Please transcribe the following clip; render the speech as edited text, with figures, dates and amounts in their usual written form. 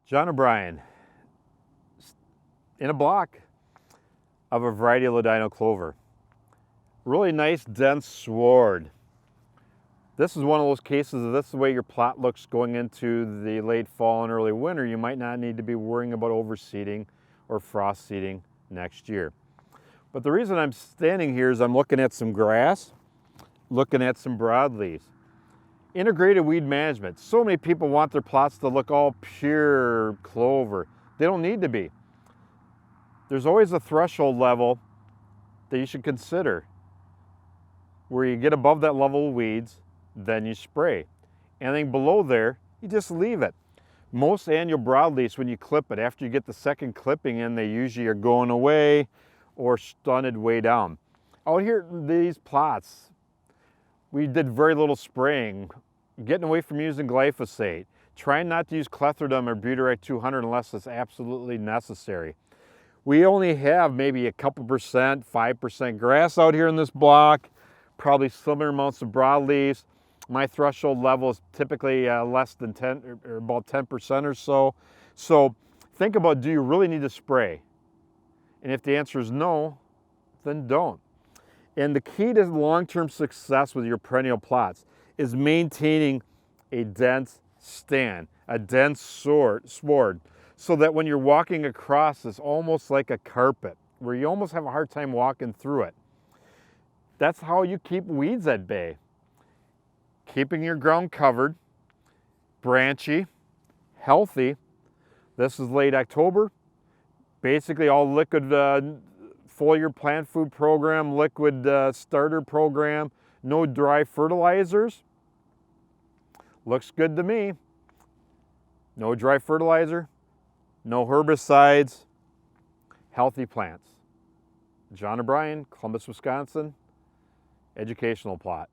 John O'Brien in a block of a variety of Ladino clover. Really nice dense sward. This is one of those cases of this is the way your plot looks going into the late fall and early winter. You might not need to be worrying about overseeding or frost seeding next year. But the reason I'm standing here is I'm looking at some grass, looking at some broadleaves. Integrated weed management. So many people want their plots to look all pure clover. They don't need to be. There's always a threshold level that you should consider. Where you get above that level of weeds, then you spray. Anything below there, you just leave it. Most annual broadleaves, when you clip it, after you get the second clipping in, they usually are going away or stunted way down. Out here, these plots, we did very little spraying, getting away from using glyphosate, trying not to use clethodim or butyrate 200 unless it's absolutely necessary. We only have maybe a couple percent, 5% grass out here in this block, probably similar amounts of broadleaves. My threshold level is typically less than 10 or about 10% or so. So think about, do you really need to spray? And if the answer is no, then don't. And the key to long-term success with your perennial plots is maintaining a dense stand, a dense sward, so that when you're walking across, it's almost like a carpet, where you almost have a hard time walking through it. That's how you keep weeds at bay. Keeping your ground covered, branchy, healthy. This is late October. Basically all liquid foliar plant food program, liquid starter program, no dry fertilizers. Looks good to me. No dry fertilizer, no herbicides, healthy plants. John O'Brien, Columbus, Wisconsin, educational plot.